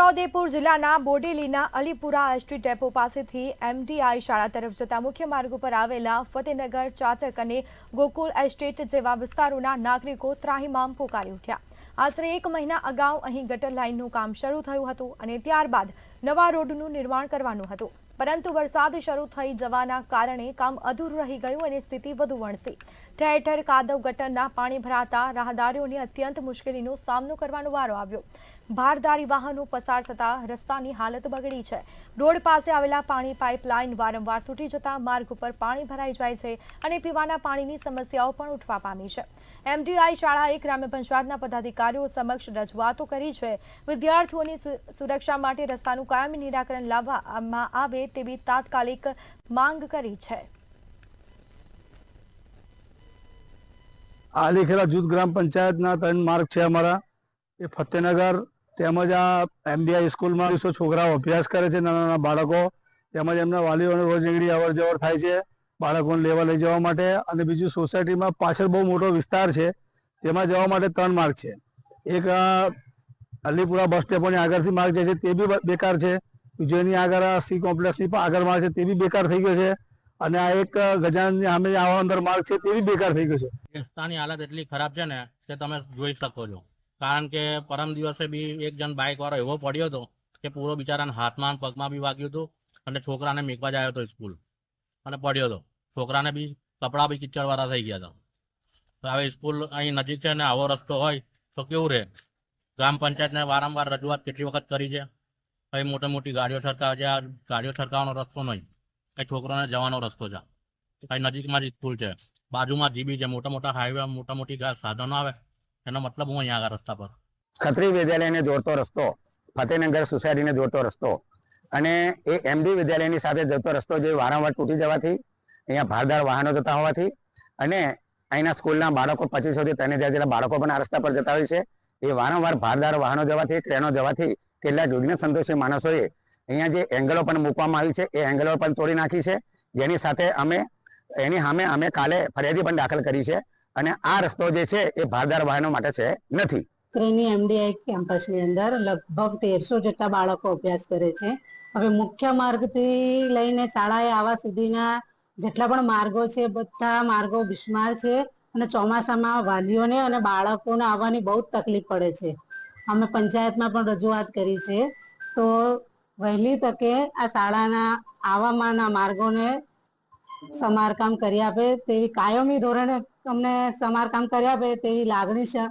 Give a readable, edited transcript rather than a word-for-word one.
છોટાઉદેપુર જિલ્લાના બોડેલીના Alipura ST depot પાસેથી એમડીઆઈ શાળા તરફ જતા મુખ્ય માર્ગ ઉપર આવેલા ફતેનગર, ચાચક અને ગોકુલ એસ્ટેટ જેવા વિસ્તારોના નાગરિકો ત્રાહિમામ પોકારી ઉઠ્યા। આશરે 1 મહિના અગાઉ અહીં ગટર લાઇનનું કામ શરૂ થયું હતું અને ત્યારબાદ નવા રોડનું નિર્માણ કરવાનું હતું, પરંતુ વરસાદ શરૂ થઈ જવાના કારણે કામ અધૂરું રહી ગયું અને સ્થિતિ વધુ વણસી। ઠેર ઠેર કાદવ ગટરના પાણી ભરાતા રાહદારીઓને અત્યંત મુશ્કેલીનો સામનો કરવાનો વારો આવ્યો। ભારદારી વાહનો પસાર થતા રસ્તાની હાલત બગડી છે। રોડ પાસે આવેલા પાણી પાઇપલાઇન વારંવાર તૂટી જતા માર્ગ ઉપર પાણી ભરાઈ જાય છે અને પીવાના પાણીની સમસ્યાઓ પણ ઉઠવા પામી છે। એમડીઆઈ શાળાએ ગ્રામ્ય પંચાયતના પદાધિકારીઓ સમક્ષ રજૂઆતો કરી છે। વિદ્યાર્થીઓની સુરક્ષા માટે રસ્તાનું કાયમી નિરાકરણ લાવવામાં આવે તેવી તાત્કાલિક માંગ કરી છે। આલીખેલા જૂથ ગ્રામ પંચાયતના 3 માર્ગ છે અમારા, એ ફતેનગર તેમજ આ એમડીઆઈ સ્કૂલમાં છોકરાઓ અભ્યાસ કરે છે, નાના નાના બાળકો, તેમજ એમના વાલીઓને રોજ નીકળી અવર જવર થાય છે બાળકોને લેવા લઈ જવા માટે। અને બીજું સોસાયટીમાં પાછળ બહુ મોટો વિસ્તાર છે, તેમાં જવા માટે 3 માર્ગ છે। એક અલીપુરા બસ ડેપોની આગળથી માર્ગ જાય છે તે બી બેકાર છે, બીજો એની આગળ સી કોમ્પ્લેક્સની પણ આગળ માર્ગ છે તે બી બેકાર થઈ ગયો છે, અને આ એક ગજાનની સામે આવા અંદર માર્ગ છે તે બી બેકાર થઈ ગયો છે। રસ્તાની હાલત એટલી ખરાબ છે ને કે તમે જોઈ શકો છો, કારણ કે પરમ દિવસે બી એક જણ બાઇક વાળો એવો પડ્યો હતો કે પૂરો બિચારાના હાથમાં પગમાં બી વાગ્યું હતું અને છોકરાને મેકવા જ આવ્યો હતો સ્કૂલ અને પડ્યો હતો। છોકરાને બી કપડાં બી કિચડવાળા થઈ ગયા હતા। હવે સ્કૂલ અહીં નજીક છે ને આવો રસ્તો હોય તો કેવું રહે? ગ્રામ પંચાયતને વારંવાર રજૂઆત કેટલી વખત કરી છે, અહીં મોટી મોટી ગાડીઓ છરકાવે છે, આ ગાડીઓ છરકાવવાનો રસ્તો નહીં, કંઈ છોકરાને જવાનો રસ્તો છે, અહીં નજીકમાં જ સ્કૂલ છે, બાજુમાં જીબી છે, મોટા મોટા હાઈવે, મોટા મોટી સાધનો આવે, એનો મતલબ હું અહીંયા આગળ રસ્તા પર ખત્રી વિદ્યાલયને જોડતો રસ્તો, ફતેનગર સોસાયટીને જોડતો રસ્તો અને એ એમડી વિદ્યાલયની સાથે જતો રસ્તો જે વારંવાર તૂટી જવાથી અહીંયા ભારદાર વાહનો જતા હોવાથી અને અહીંના સ્કૂલના બાળકો 2500 થી 3000 જેટલા બાળકો પણ આ રસ્તા પર જતા હોય છે, એ વારંવાર ભારદાર વાહનો જવાથી, ટ્રેનો જવાથી કેટલાક વિઘ્ન સંતોષી માણસોએ અહીંયા જે એંગલો પણ મૂકવામાં આવી છે એ એંગલો પણ તોડી નાખી છે, જેની સાથે એની સામે અમે કાલે ફરિયાદી પણ દાખલ કરી છે અને આ રસ્તો જે છે એ ભારદાર વાહનો માટે છે નથી। એમડીઆઈ કેમ્પસની અંદર લગભગ 1300 જેટલા બાળકો અભ્યાસ કરે છે। હવે મુખ્ય માર્ગથી લઈને શાળાએ આવવા સુધીના જેટલા પણ માર્ગો છે બધા માર્ગો બિસ્માર છે અને ચોમાસામાં વાલીઓને અને બાળકોને આવવાની બહુ જ તકલીફ પડે છે। અમે પંચાયતમાં પણ રજૂઆત કરી છે, તો વહેલી તકે આ શાળાના આવવાના માર્ગોને સમારકામ કરી આપે તેવી કાયમી ધોરણે અમને સમારકામ કરી આપે તેવી લાગણી છે।